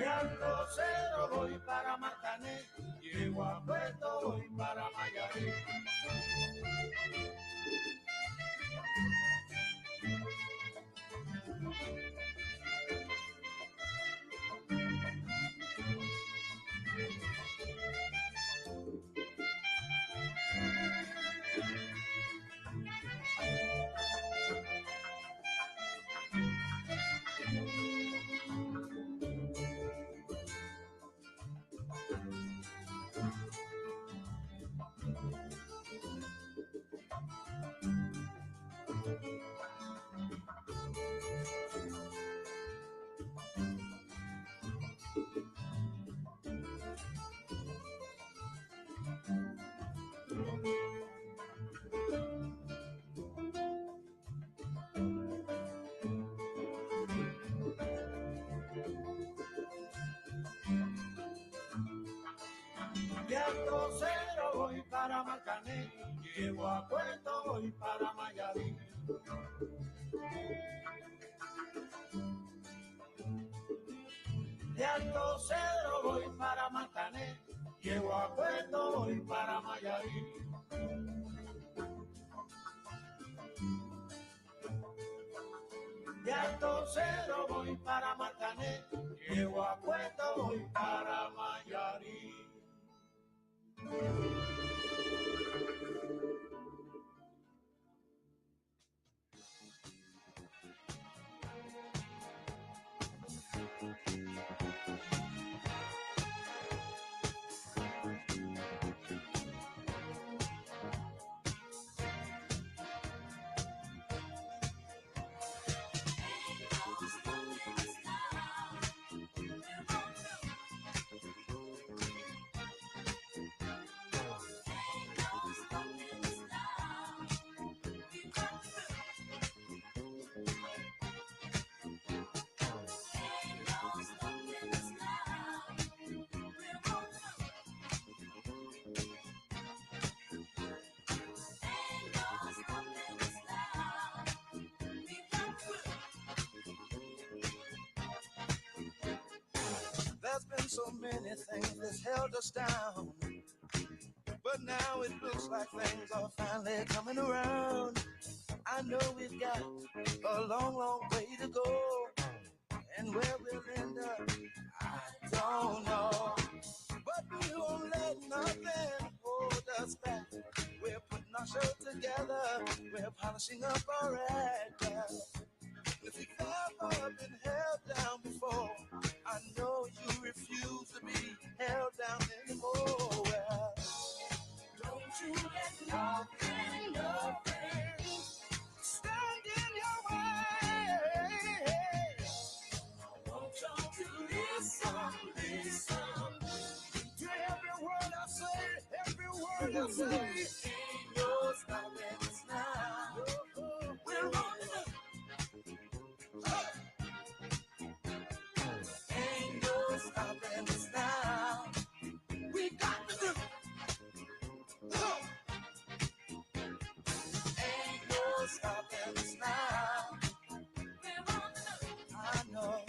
De Alto Cero voy para Marcané, llego a Puerto, voy para Mayarí. De Alto Cero voy para Marcané, llego a Puerto, voy para Mayarí. De Alto Cero voy para Marcané, llego a Puerto, voy para Mayarí. De Alto Cero voy para Marcané, llego a Puerto, voy para Mayarí. There's been so many things that's held us down, but now it looks like things are finally coming around. I know we've got a long, long way to go, and where we'll end up, I don't know. But we won't let nothing hold us back. We're putting our show together, we're polishing up our act. If you've ever been held down before, I know you refuse to be held down anymore. Well, don't you let nothing stand in your way. I want y'all to listen to every word I say, every word I say. Ain't no stopping us now. We're on the ain't no stopping us now. We got to do. Ain't no stopping us now. I know.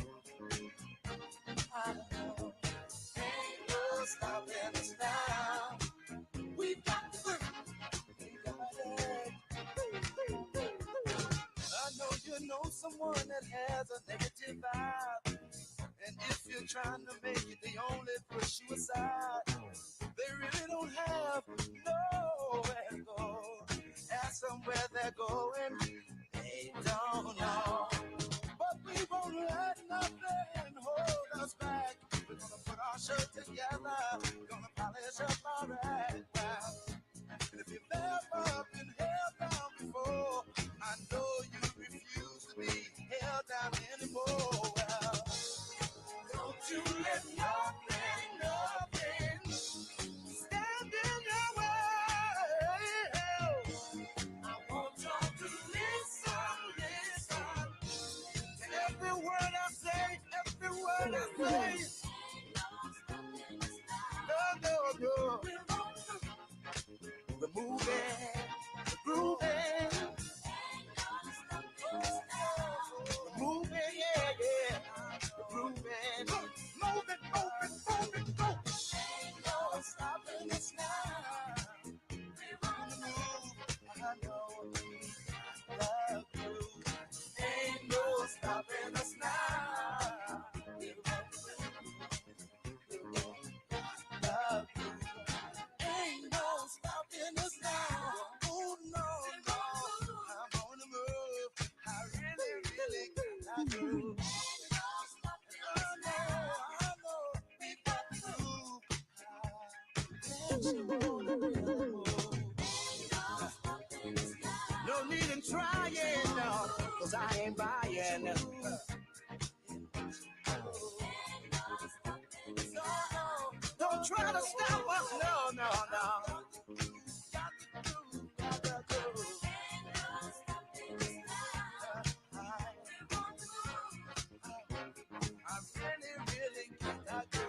Ain't no stopping us now. We got to do. We got it. I know you know someone that has a negative vibe. And if you're trying to make it, they only push you aside. They really don't have nowhere to go. Ask them where they're going, they don't know. But we won't let nothing hold us back. We're gonna put our show together. We're gonna polish up our act now. And if you've never been held down before, I know you refuse to be held down anymore. Well, don't you let nothing stand in your way. I want y'all to listen to every word I say, every word I say. No. We're moving, we're grooving. We're moving, yeah. We're grooving. Ain't no stopping us now. We're on the move. I know we love you. Ain't no stopping us now. We're on the move. Love you. Ain't no stopping us now. Oh no, no. I'm on the move. I really got to. No need in trying, no, cause I ain't buying. No, don't try to stop us, no, no, no. I really got to.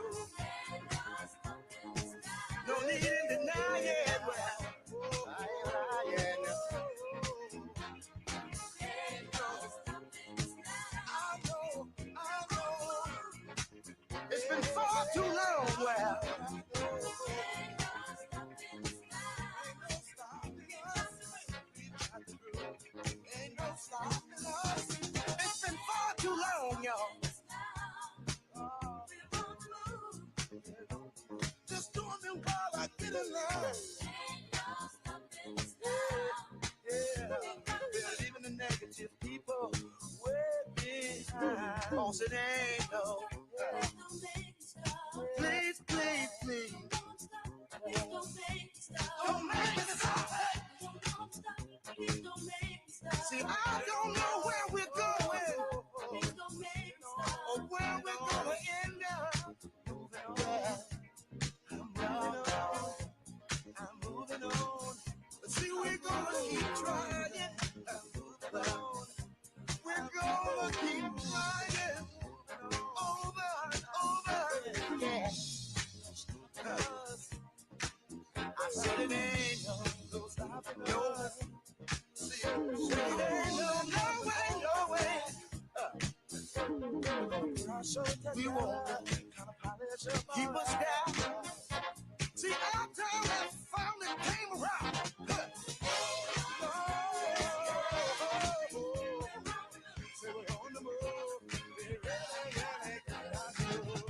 No need in denying, well, I ain't lying. I know. It's been far too long, well. Ain't no stopping us. It's been far too long, y'all. Just doing me while I get along. Yeah. We're leaving the negative people way behind. Cause it ain't no. Please, please, please. Don't make me stop. See, I don't know where we're going or where we're gonna end up. I'm moving on. See, we're gonna keep trying. We're gonna keep trying over and over. Yeah. I said it ain't no stopping. No. See, it ain't no way. We won't keep us down. See, our time has finally came around. So we're on the move. We're really got to move.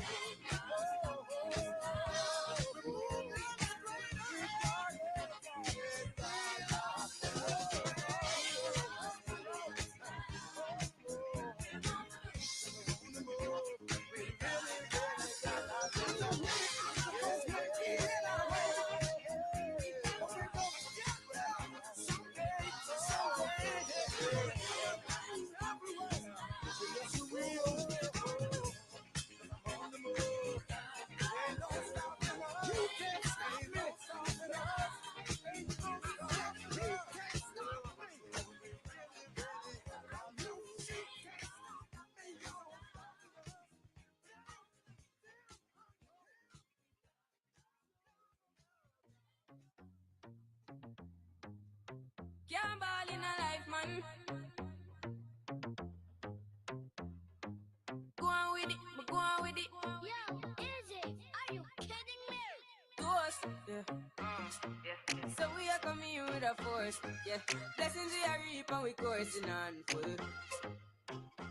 Can't ball in a life, man. Go on with it, but go on with it. Yo, Izzy, are you kidding me? To us, yeah. So we are coming here with a force, yeah. Blessings we are reap and we coursing on full.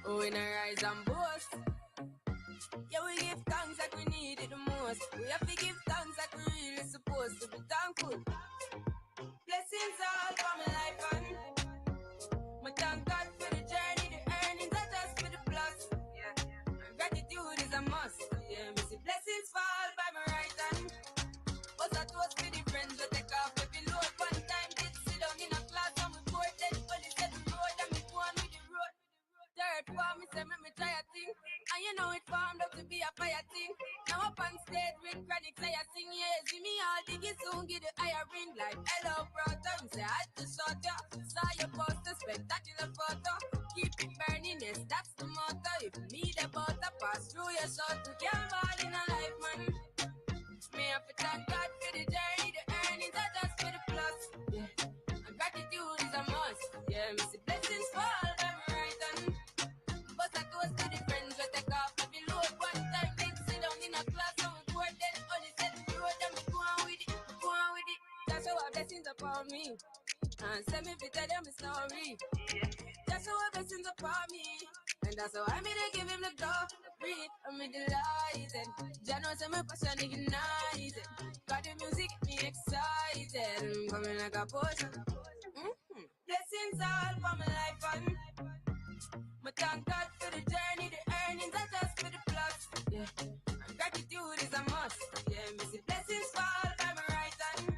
Oh, we not rise and boast. Yeah, we give thanks like we need it the most. We have to give thanks like we really supposed to be thankful. Blessings all for my life and my thank God for the journey, the earnings are just for the plus. Yeah, gratitude is a must. Yeah, me see blessings fall by my right hand. But that was for the friends we take off every load. One time did sit down in a class and we poured then only said the road and me go on with the road. Third form, me say me try a thing. And you know it formed up to be a fire thing. Now up on stage with chronic say I sing, yeah. See me all diggy soon, get the higher ring like hello brother. Me say I just shot ya. Saw your poster, spectacular photo. Keep it burning, yes, that's the motto. If me the butter pass through your shot, you can't ball in a life, man. Me have to thank God for the journey, the earnings are just for the plus. Yeah, and gratitude is a must. Yeah, me see blessings fall by my right hand. But I toast to the friends we take off every load. One time big sit down about me. And send me fit tell them my story. Just so blessings upon me. And that's how I made to give him the glory. I'm delighted. Jah knows my passion ignited. Got the music get me excited. Coming like a potion. Blessings all for my life and my thank God for the journey, the earnings are just for the plus. Yeah, and gratitude is a must. Yeah, me see blessings fall by my right hand.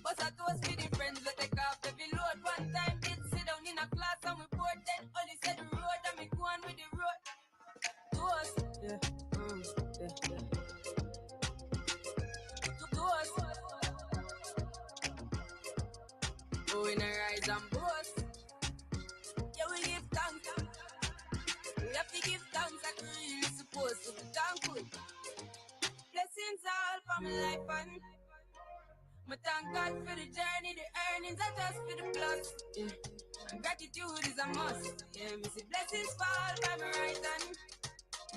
But I toast with the friends that take off every load. One time did sit down in a class and we poured then only said the road and me go on with the road. Toast, yeah, yeah. Toast. Oh, in a rise and boast. Yeah, we give thanks. We have to give thanks like we really supposed to be thankful. Blessings all for my life and my thank God for the journey, the earnings are just for the plus. Yeah, and gratitude is a must. Yeah, me see blessings fall by my right hand.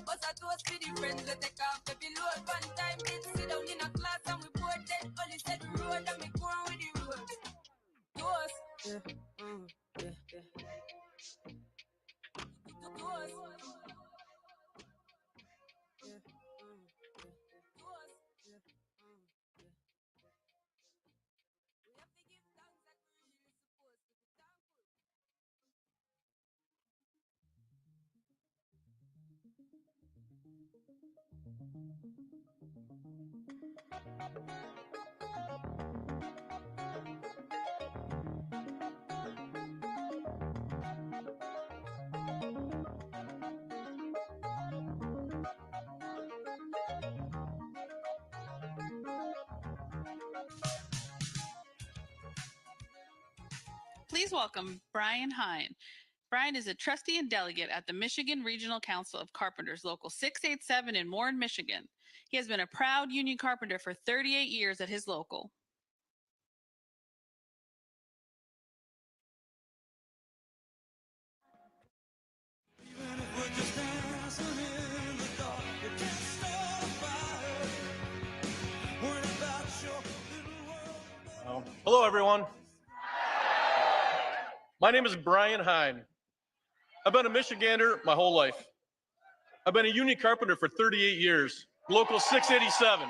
But I toast for the friends that take off every load. One time did sit down in a class and we poured then only said the road and me go on with the road. Toast, yeah, yeah. Toast. Please welcome Brian Hine. Brian is a trustee and delegate at the Michigan Regional Council of Carpenters, Local 687 in Warren, Michigan. He has been a proud union carpenter for 38 years at his local. Hello, everyone. My name is Brian Hine. I've been a Michigander my whole life. I've been a union carpenter for 38 years, Local 687.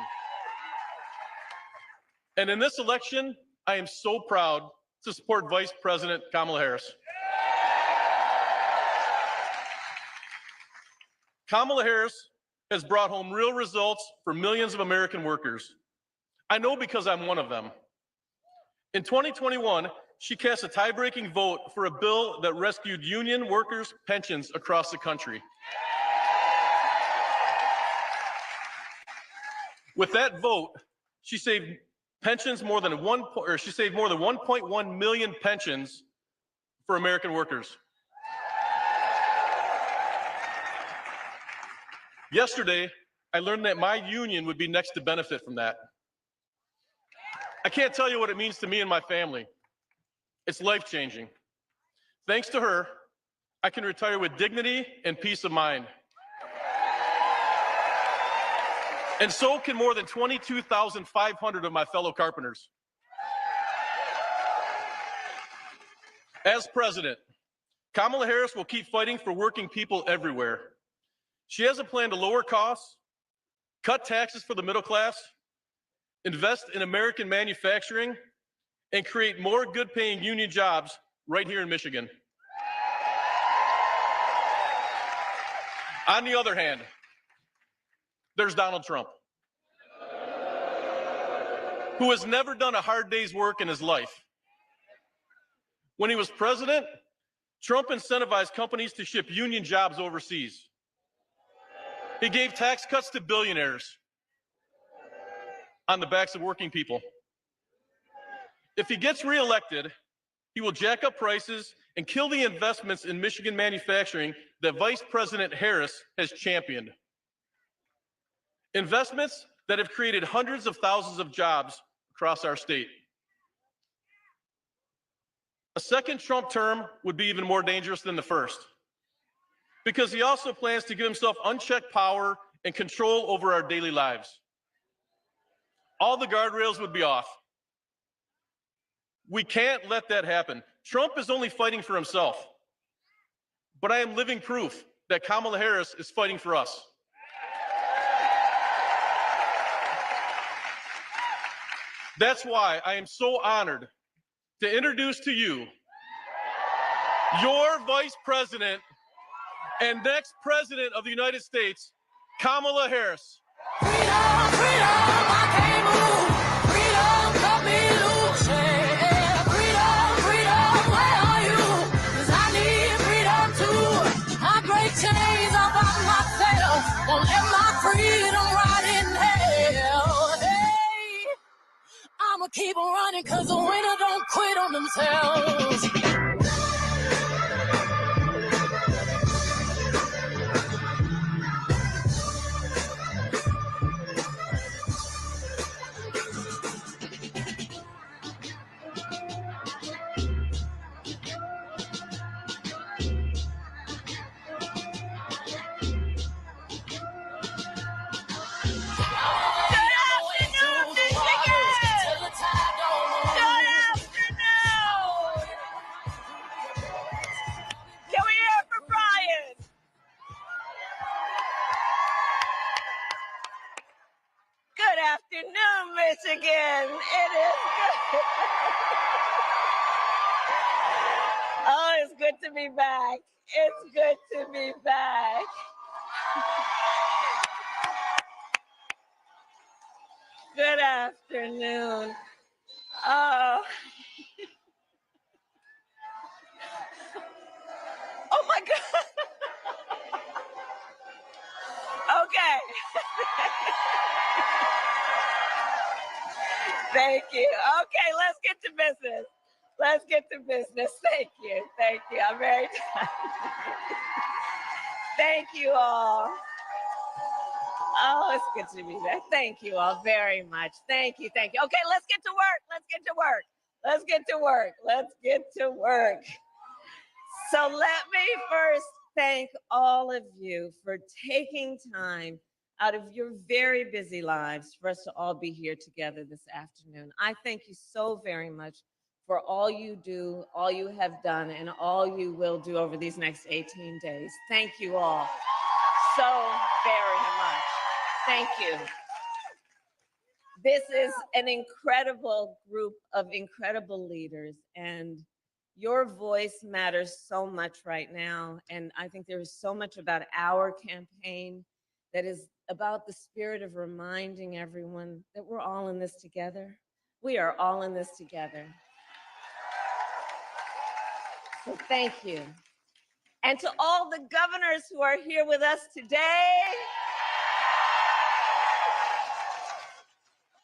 And in this election, I am so proud to support Vice President Kamala Harris. Kamala Harris has brought home real results for millions of American workers. I know because I'm one of them. In 2021, she cast a tie-breaking vote for a bill that rescued union workers' pensions across the country. With that vote, she saved pensions more than 1.1 million pensions for American workers. Yesterday, I learned that my union would be next to benefit from that. I can't tell you what it means to me and my family. It's life-changing. Thanks to her, I can retire with dignity and peace of mind. And so can more than 22,500 of my fellow carpenters. As president, Kamala Harris will keep fighting for working people everywhere. She has a plan to lower costs, cut taxes for the middle class, invest in American manufacturing, and create more good-paying union jobs right here in Michigan. On the other hand, there's Donald Trump, who has never done a hard day's work in his life. When he was president, Trump incentivized companies to ship union jobs overseas. He gave tax cuts to billionaires on the backs of working people. If he gets reelected, he will jack up prices and kill the investments in Michigan manufacturing that Vice President Harris has championed. Investments that have created hundreds of thousands of jobs across our state. A second Trump term would be even more dangerous than the first, because he also plans to give himself unchecked power and control over our daily lives. All the guardrails would be off. We can't let that happen. Trump is only fighting for himself. But I am living proof that Kamala Harris is fighting for us. That's why I am so honored to introduce to you your Vice President and next President of the United States, Kamala Harris. Freedom, freedom, I can't move. Freedom, cut me loose. Yeah. Freedom, freedom, where are you? 'Cause I need freedom too. I break chains about myself. Won't let my freedom rot in hell. Hey, I'ma keep on running 'cause the winner don't quit on themselves. Can we hear it for Brian? Good afternoon, Michigan. It is good. Oh, it's good to be back. It's good to be back. Good afternoon. Oh. Oh my God. Okay. Thank you. Okay, let's get to business. Let's get to business. Thank you. Thank you. I'm very tired. Thank you all. Oh, it's good to be back. Thank you all very much. Thank you. Thank you. Okay, let's get to work. Let's get to work. Let's get to work. Let's get to work. So let me first thank all of you for taking time out of your very busy lives for us to all be here together this afternoon. I thank you so very much for all you do, all you have done, and all you will do over these next 18 days. Thank you all so very much. Thank you. This is an incredible group of incredible leaders, and your voice matters so much right now. And I think there is so much about our campaign that is about the spirit of reminding everyone that we're all in this together. We are all in this together. So thank you. And to all the governors who are here with us today,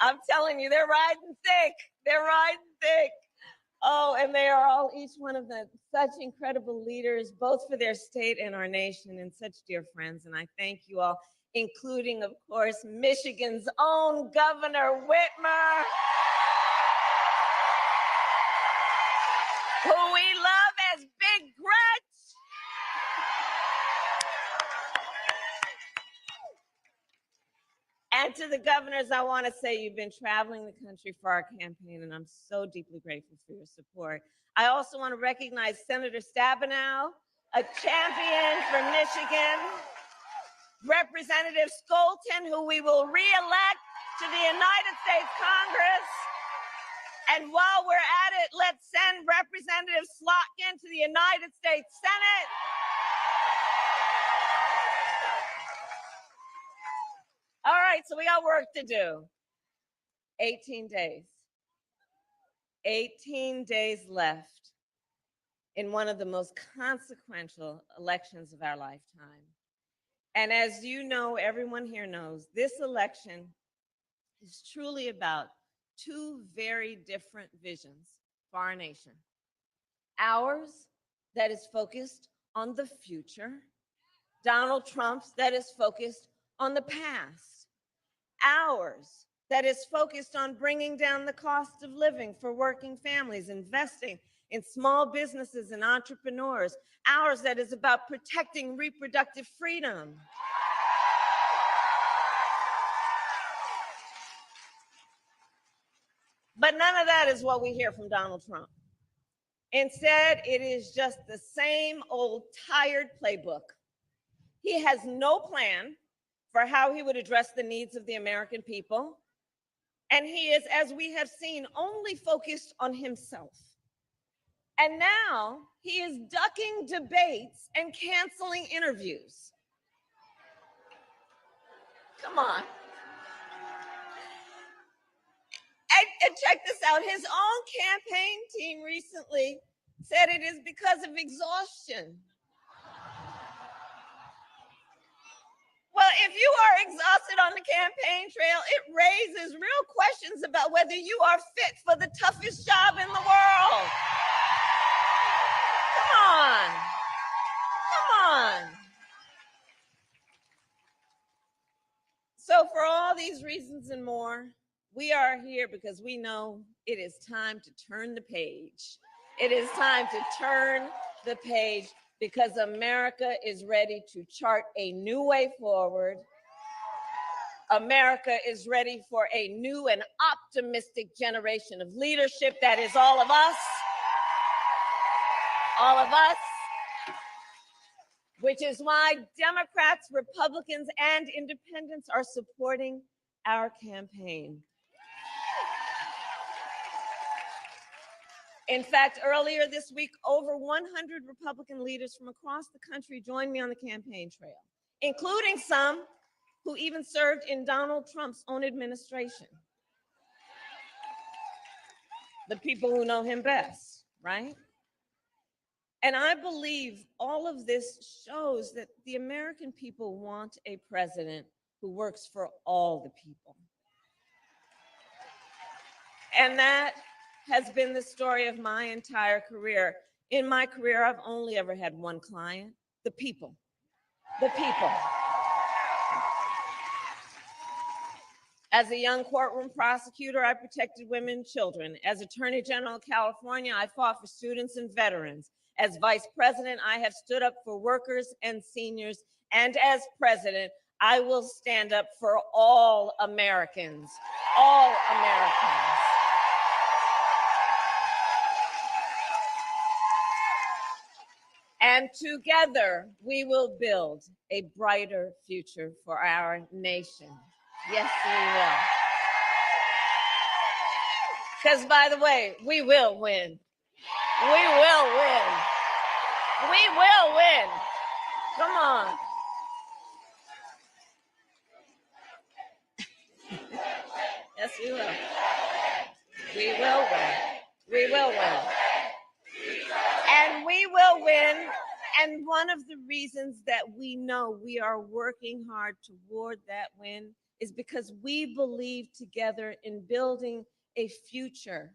I'm telling you, they're riding thick. They're riding thick. Oh, and they are all, each one of them, such incredible leaders, both for their state and our nation, and such dear friends. And I thank you all, including, of course, Michigan's own Governor Whitmer, who we love as Big Gretch. And to the governors, I want to say you've been traveling the country for our campaign, and I'm so deeply grateful for your support. I also want to recognize Senator Stabenow, a champion for Michigan, Representative Skolton, who we will re-elect to the United States Congress. And while we're at it, let's send Representative Slotkin to the United States Senate. All right, so we got work to do. 18 days. 18 days left in one of the most consequential elections of our lifetime. And as you know, everyone here knows, this election is truly about two very different visions for our nation. Ours, that is focused on the future. Donald Trump's, that is focused on the past. Ours, that is focused on bringing down the cost of living for working families, investing in small businesses and entrepreneurs. Ours, that is about protecting reproductive freedom. But none of that is what we hear from Donald Trump. Instead, it is just the same old tired playbook. He has no plan for how he would address the needs of the American people. And he is, as we have seen, only focused on himself. And now he is ducking debates and canceling interviews. Come on. And check this out. His own campaign team recently said it is because of exhaustion. Well, if you are exhausted on the campaign trail, it raises real questions about whether you are fit for the toughest job in the world. Come on. Come on. So for all these reasons and more, we are here because we know it is time to turn the page. It is time to turn the page because America is ready to chart a new way forward. America is ready for a new and optimistic generation of leadership that is all of us. All of us. Which is why Democrats, Republicans, and independents are supporting our campaign. In fact, earlier this week, over 100 Republican leaders from across the country joined me on the campaign trail, including some who even served in Donald Trump's own administration. The people who know him best, right? And I believe all of this shows that the American people want a president who works for all the people. And that has been the story of my entire career. In my career, I've only ever had one client, the people. The people. As a young courtroom prosecutor, I protected women and children. As Attorney General of California, I fought for students and veterans. As Vice President, I have stood up for workers and seniors. And as President, I will stand up for all Americans. All Americans. And together, we will build a brighter future for our nation. Yes, we will. Because, by the way, we will win. We will win. We will win. Come on. Yes, we will. We will win. We will win. And we will win. And one of the reasons that we know we are working hard toward that win is because we believe together in building a future,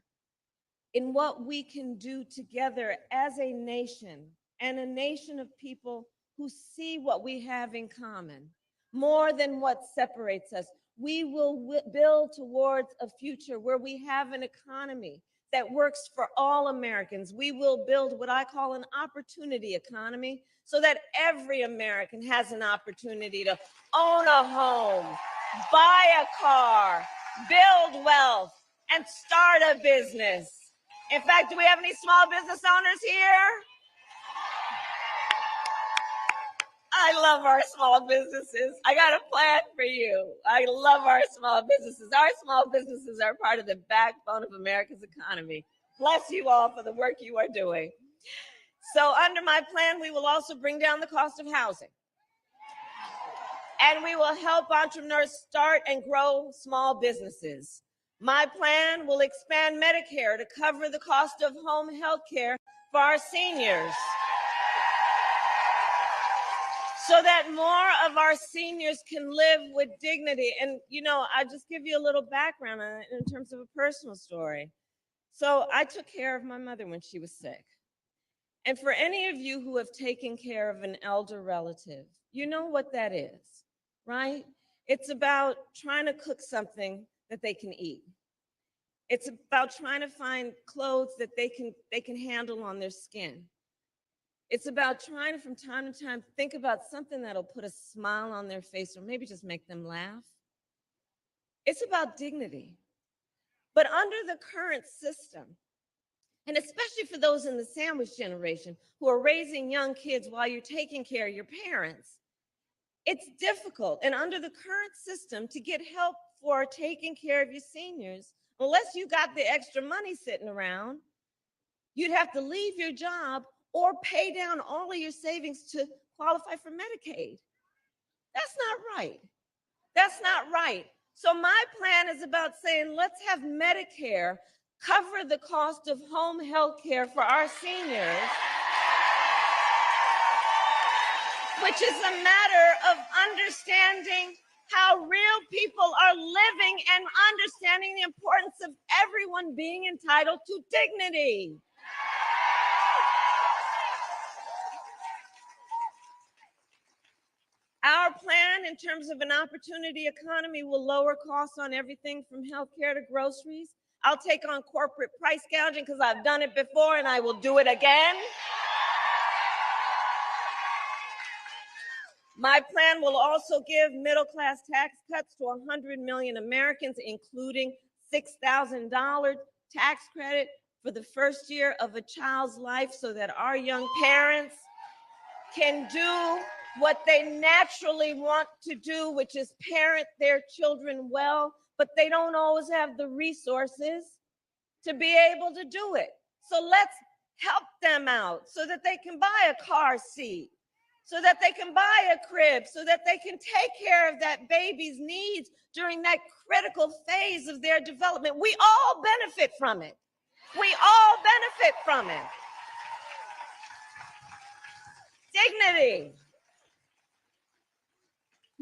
in what we can do together as a nation, and a nation of people who see what we have in common more than what separates us. We will build towards a future where we have an economy that works for all Americans. We will build what I call an opportunity economy so that every American has an opportunity to own a home, buy a car, build wealth, and start a business. In fact, do we have any small business owners here? I love our small businesses. I got a plan for you. I love our small businesses. Our small businesses are part of the backbone of America's economy. Bless you all for the work you are doing. So under my plan, we will also bring down the cost of housing. And we will help entrepreneurs start and grow small businesses. My plan will expand Medicare to cover the cost of home health care for our seniors, so that more of our seniors can live with dignity. And, you know, I'll just give you a little background on it in terms of a personal story. So I took care of my mother when she was sick. And for any of you who have taken care of an elder relative, you know what that is, right? It's about trying to cook something that they can eat. It's about trying to find clothes that they can handle on their skin. It's about trying to, from time to time, think about something that'll put a smile on their face or maybe just make them laugh. It's about dignity. But under the current system, and especially for those in the sandwich generation who are raising young kids while you're taking care of your parents, it's difficult. And under the current system, to get help for taking care of your seniors, unless you got the extra money sitting around, you'd have to leave your job or pay down all of your savings to qualify for Medicaid. That's not right. That's not right. So my plan is about saying, let's have Medicare cover the cost of home health care for our seniors, which is a matter of understanding how real people are living and understanding the importance of everyone being entitled to dignity. Our plan in terms of an opportunity economy will lower costs on everything from healthcare to groceries. I'll take on corporate price gouging because I've done it before and I will do it again. My plan will also give middle-class tax cuts to 100 million Americans, including $6,000 tax credit for the first year of a child's life so that our young parents can do what they naturally want to do, which is parent their children well, but they don't always have the resources to be able to do it. So let's help them out so that they can buy a car seat, so that they can buy a crib, so that they can take care of that baby's needs during that critical phase of their development. We all benefit from it. We all benefit from it. Dignity.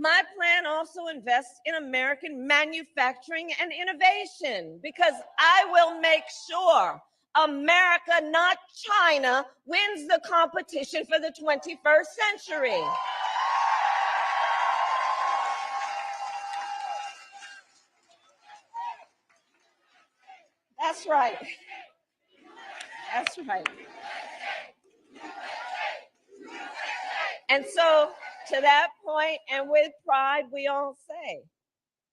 My plan also invests in American manufacturing and innovation because I will make sure America, not China, wins the competition for the 21st century. That's right. That's right. And so, to that point, and with pride, we all say,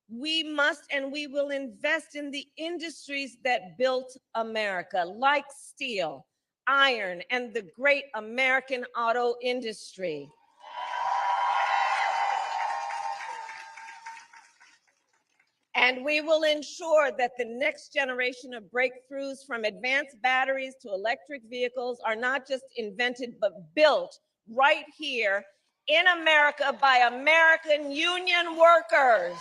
we must and we will invest in the industries that built America, like steel, iron, and the great American auto industry. And we will ensure that the next generation of breakthroughs, from advanced batteries to electric vehicles, are not just invented, but built right here in America by American union workers.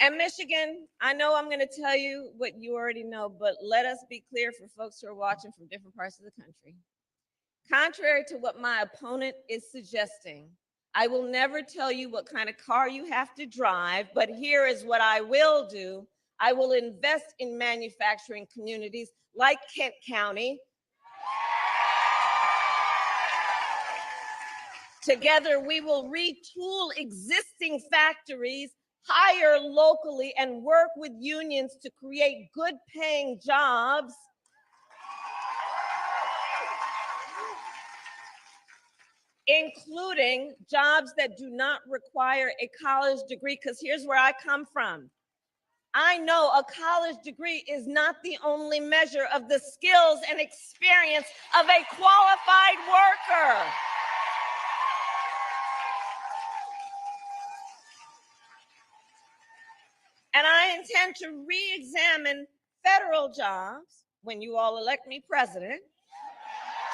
And Michigan, I know I'm going to tell you what you already know, but let us be clear for folks who are watching from different parts of the country. Contrary to what my opponent is suggesting, I will never tell you what kind of car you have to drive, but here is what I will do. I will invest in manufacturing communities like Kent County. Together, we will retool existing factories, hire locally, and work with unions to create good-paying jobs. Including jobs that do not require a college degree, because here's where I come from. I know a college degree is not the only measure of the skills and experience of a qualified worker. And I intend to re-examine federal jobs when you all elect me president,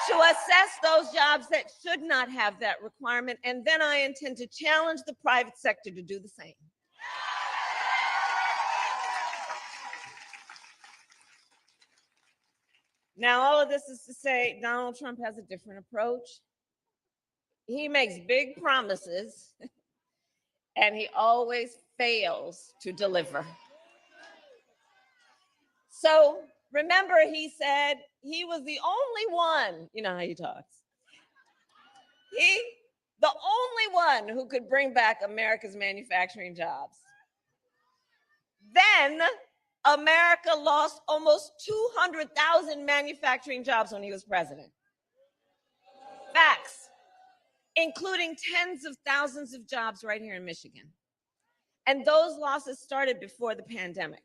to assess those jobs that should not have that requirement, and then I intend to challenge the private sector to do the same. Now, all of this is to say Donald Trump has a different approach. He makes big promises, and he always fails to deliver. So remember, he said he was the only one, you know how he talks. The only one who could bring back America's manufacturing jobs. Then America lost almost 200,000 manufacturing jobs when he was president. Facts. including tens of thousands of jobs right here in Michigan. And those losses started before the pandemic,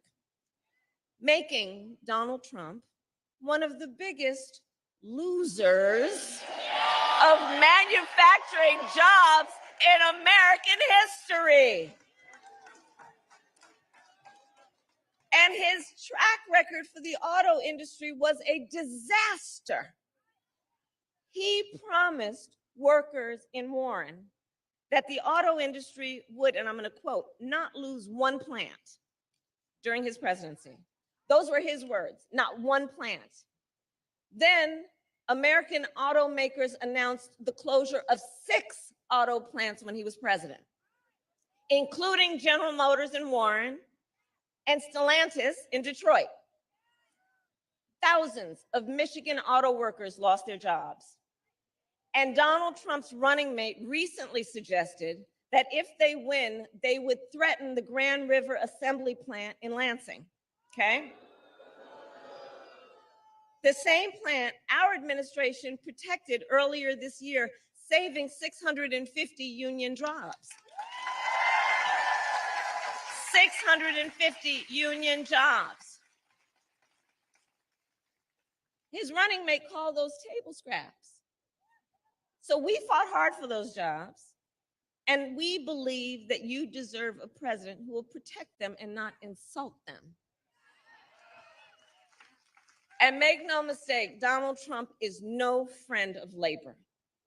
making Donald Trump one of the biggest losers of manufacturing jobs in American history. And his track record for the auto industry was a disaster. He promised workers in Warren that the auto industry would, and I'm going to quote, not lose one plant during his presidency. Those were his words, not one plant. Then American automakers announced the closure of 6 auto plants when he was president, including General Motors in Warren and Stellantis in Detroit. Thousands of Michigan auto workers lost their jobs. And Donald Trump's running mate recently suggested that if they win, they would threaten the Grand River Assembly Plant in Lansing, okay? The same plant our administration protected earlier this year, saving 650 union jobs. 650 union jobs. His running mate called those table scraps. So we fought hard for those jobs, and we believe that you deserve a president who will protect them and not insult them. And make no mistake, Donald Trump is no friend of labor.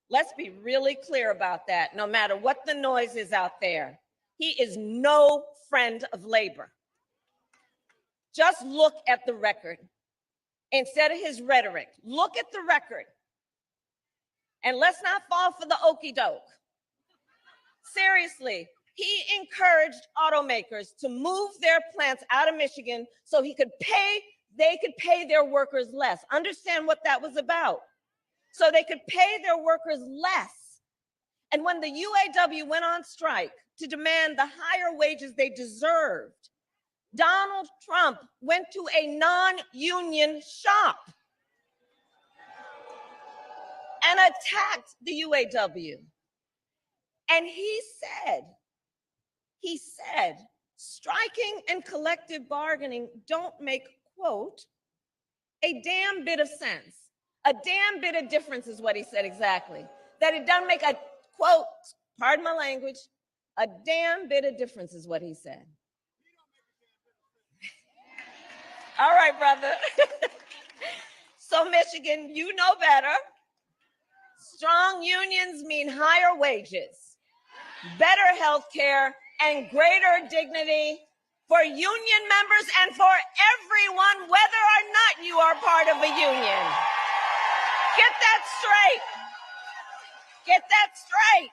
Let's be really clear about that, no matter what the noise is out there. He is no friend of labor. Just look at the record. Instead of his rhetoric, look at the record. And let's not fall for the okey doke. Seriously, he encouraged automakers to move their plants out of Michigan so they could pay their workers less. Understand what that was about. So they could pay their workers less. And when the UAW went on strike to demand the higher wages they deserved, Donald Trump went to a non-union shop and attacked the UAW. And he said, striking and collective bargaining don't make, quote, a damn bit of sense. A damn bit of difference is what he said exactly. That it doesn't make a, quote, pardon my language, a damn bit of difference is what he said. All right, brother. So Michigan, you know better. Strong unions mean higher wages, better health care, and greater dignity for union members and for everyone, whether or not you are part of a union. Get that straight. Get that straight.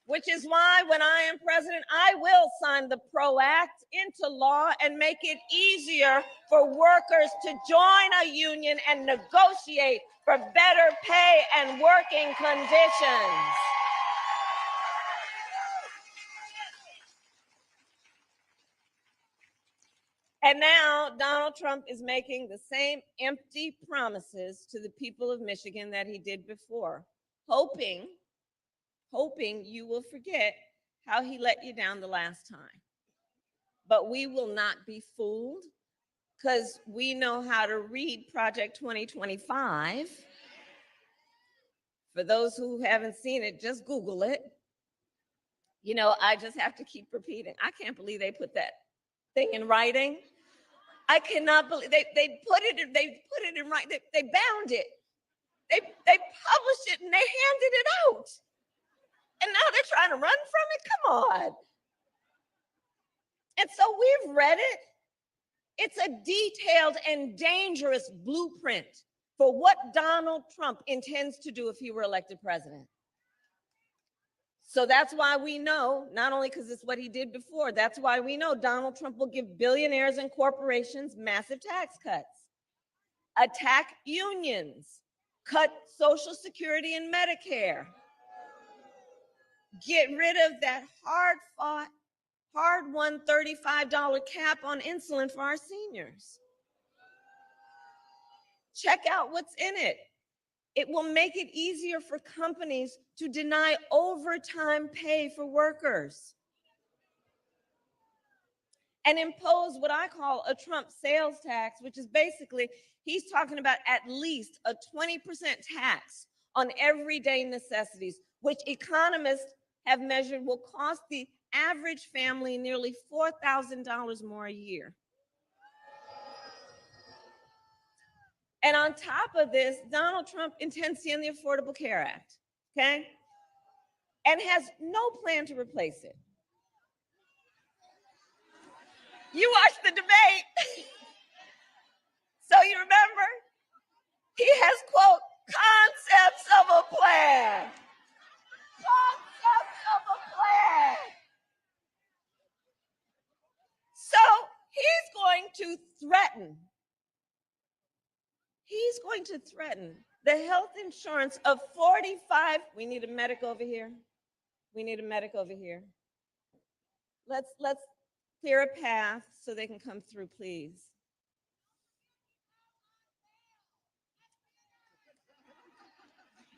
Which is why when I am president, I will sign the PRO Act into law and make it easier for workers to join a union and negotiate for better pay and working conditions. And now Donald Trump is making the same empty promises to the people of Michigan that he did before, hoping you will forget how he let you down the last time. But we will not be fooled because we know how to read Project 2025. For those who haven't seen it, just Google it. You know, I just have to keep repeating. I can't believe they put that thing in writing. I cannot believe they put it in writing. They bound it. They published it and they handed it out. And now they're trying to run from it? Come on. And so we've read it. It's a detailed and dangerous blueprint for what Donald Trump intends to do if he were elected president. So that's why we know, not only because it's what he did before, that's why we know Donald Trump will give billionaires and corporations massive tax cuts, attack unions, cut Social Security and Medicare, get rid of that hard-fought, hard-won $35 cap on insulin for our seniors. Check out what's in it. It will make it easier for companies to deny overtime pay for workers and impose what I call a Trump sales tax, which is basically, he's talking about at least a 20% tax on everyday necessities, which economists have measured will cost the average family nearly $4,000 more a year. And on top of this, Donald Trump intends to end the Affordable Care Act, okay? And has no plan to replace it. You watched the debate. So you remember? He has, quote, concepts of a plan. Concepts of a plan. So he's going to threaten the health insurance of 45, we need a medic over here. We need a medic over here. Let's clear a path so they can come through, please.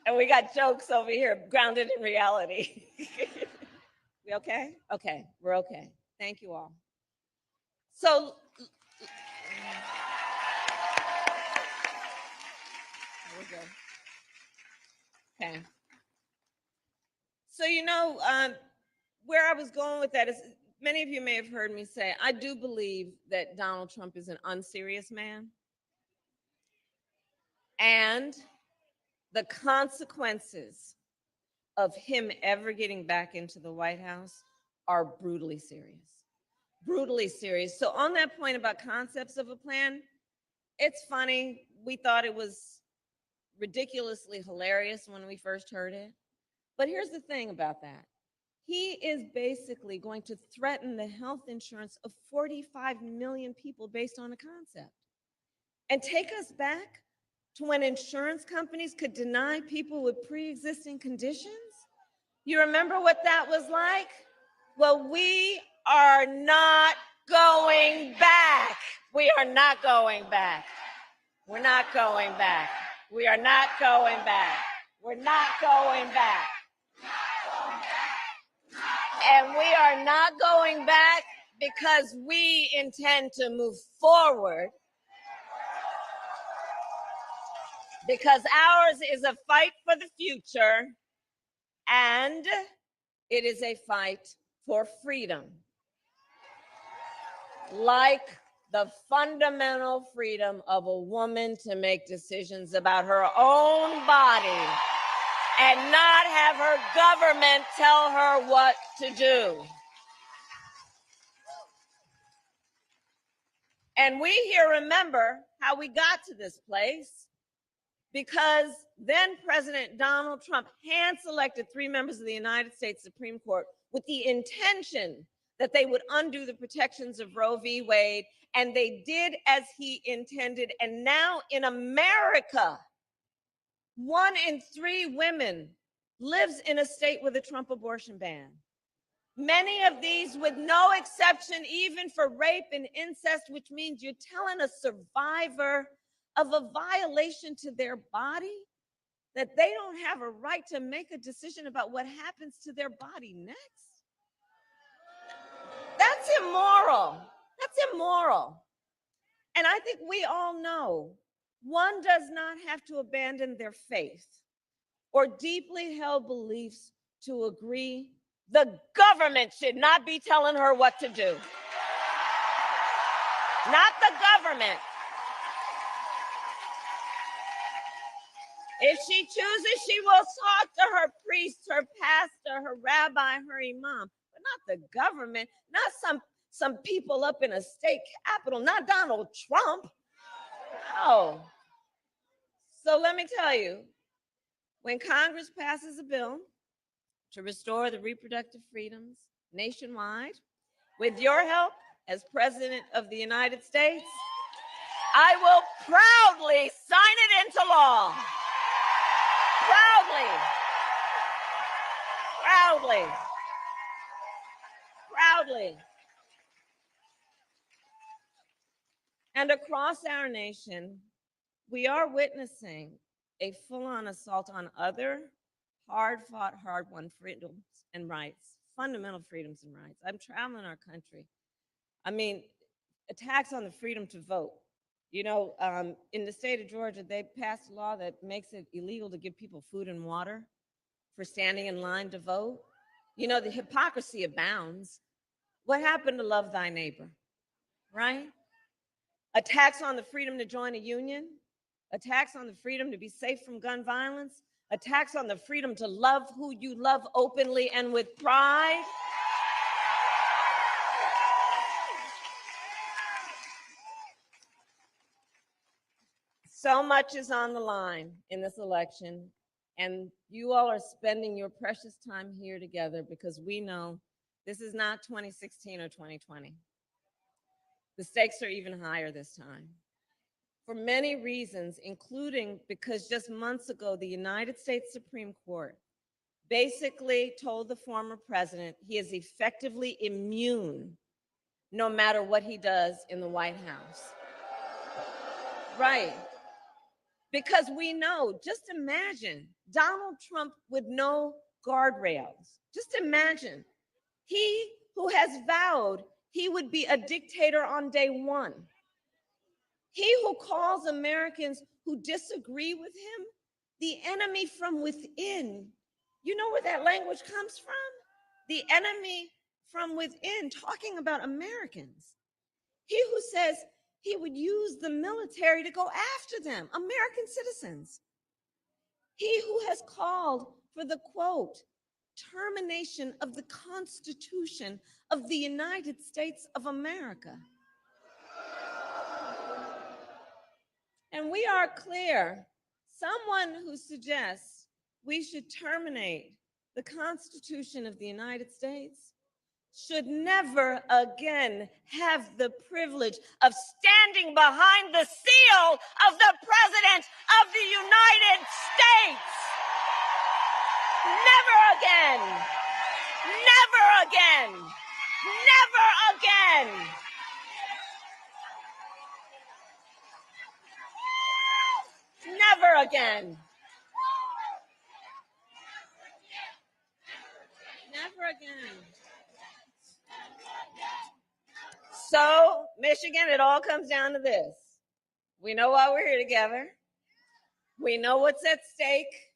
And we got jokes over here, grounded in reality. We okay? Okay, we're okay. Thank you all. So, there we go. Okay. So, you know, where I was going with that is, many of you may have heard me say, I do believe that Donald Trump is an unserious man. And the consequences of him ever getting back into the White House are brutally serious. Brutally serious. So on that point about concepts of a plan, it's funny. We thought it was ridiculously hilarious when we first heard it. But here's the thing about that. He is basically going to threaten the health insurance of 45 million people based on a concept. And take us back to when insurance companies could deny people with pre-existing conditions. You remember what that was like? Well, we are not going back. We are not going back. We're not going back. We are not going back. We're not going back. And we are not going back because we intend to move forward. Because ours is a fight for the future, and it is a fight for freedom. Like the fundamental freedom of a woman to make decisions about her own body and not have her government tell her what to do. And we here remember how we got to this place, because then President Donald Trump hand-selected 3 members of the United States Supreme Court with the intention that they would undo the protections of Roe v. Wade, and they did as he intended. And now in America, 1 in 3 women lives in a state with a Trump abortion ban. Many of these with no exception, even for rape and incest, which means you're telling a survivor of a violation to their body that they don't have a right to make a decision about what happens to their body next. That's immoral. That's immoral. And I think we all know one does not have to abandon their faith or deeply held beliefs to agree the government should not be telling her what to do. Not the government. If she chooses, she will talk to her priest, her pastor, her rabbi, her imam, but not the government, not some people up in a state capitol, not Donald Trump. No. So let me tell you, when Congress passes a bill to restore the reproductive freedoms nationwide, with your help as President of the United States, I will proudly sign it into law. Proudly. Proudly. Proudly. And across our nation, we are witnessing a full-on assault on other hard-fought, hard-won freedoms and rights, fundamental freedoms and rights. I'm traveling our country. I mean, attacks on the freedom to vote. You know, in the state of Georgia, they passed a law that makes it illegal to give people food and water for standing in line to vote. You know, the hypocrisy abounds. What happened to love thy neighbor, right? Attacks on the freedom to join a union, attacks on the freedom to be safe from gun violence, attacks on the freedom to love who you love openly and with pride. So much is on the line in this election, and you all are spending your precious time here together because we know this is not 2016 or 2020. The stakes are even higher this time. For many reasons, including because just months ago, the United States Supreme Court basically told the former president he is effectively immune no matter what he does in the White House. Right. Because we know, just imagine Donald Trump with no guardrails. Just imagine. He who has vowed he would be a dictator on day one. He who calls Americans who disagree with him the enemy from within. You know where that language comes from? The enemy from within, talking about Americans. He who says he would use the military to go after them, American citizens. He who has called for the, quote, termination of the Constitution of the United States of America. And we are clear, someone who suggests we should terminate the Constitution of the United States should never again have the privilege of standing behind the seal of the President of the United States. Never again. Never again. Never again. Never again. Never again. So, Michigan, it all comes down to this. We know why we're here together. We know what's at stake.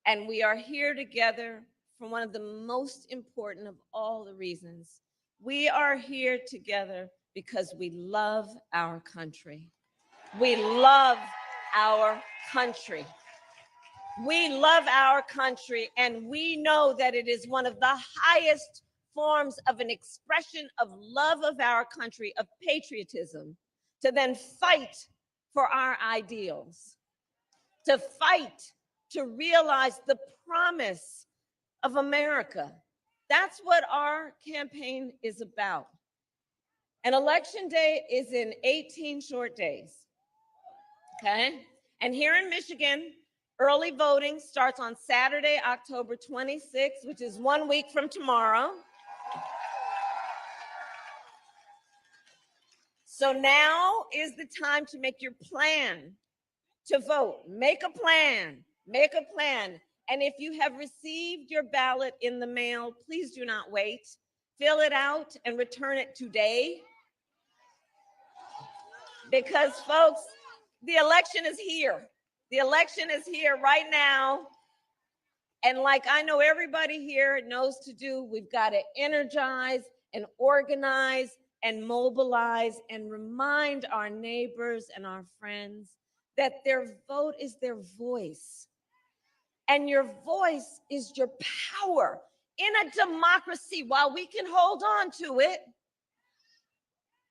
And we are here together for one of the most important of all the reasons. We are here together because we love our country. We love our country. We love our country, and we know that it is one of the highest forms of an expression of love of our country, of patriotism, to then fight for our ideals, to fight to realize the promise of America. That's what our campaign is about. And Election Day is in 18 short days, okay? And here in Michigan, early voting starts on Saturday, October 26th, which is 1 week from tomorrow. So now is the time to make your plan to vote. Make a plan. Make a plan. And if you have received your ballot in the mail, please do not wait. Fill it out and return it today. Because, folks, the election is here. The election is here right now. And like I know everybody here knows to do, we've got to energize and organize and mobilize and remind our neighbors and our friends that their vote is their voice. And your voice is your power. In a democracy, while we can hold on to it,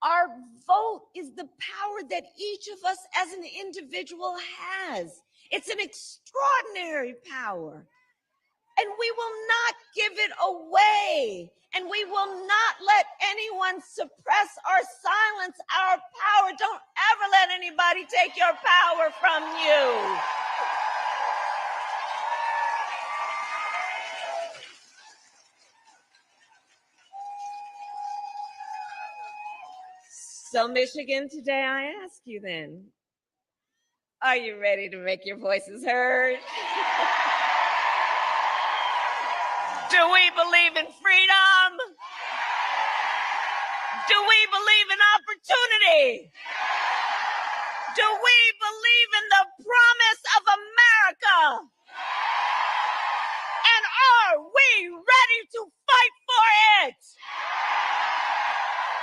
our vote is the power that each of us as an individual has. It's an extraordinary power. And we will not give it away. And we will not let anyone suppress or silence our power. Don't ever let anybody take your power from you. So, Michigan, today I ask you then, Are you ready to make your voices heard? Do we believe in freedom? Do we believe in opportunity? Do we believe in the promise of America? And are we ready to fight for it?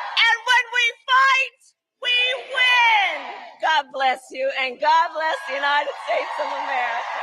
And when we fight, we win. God bless you, and God bless the United States of America.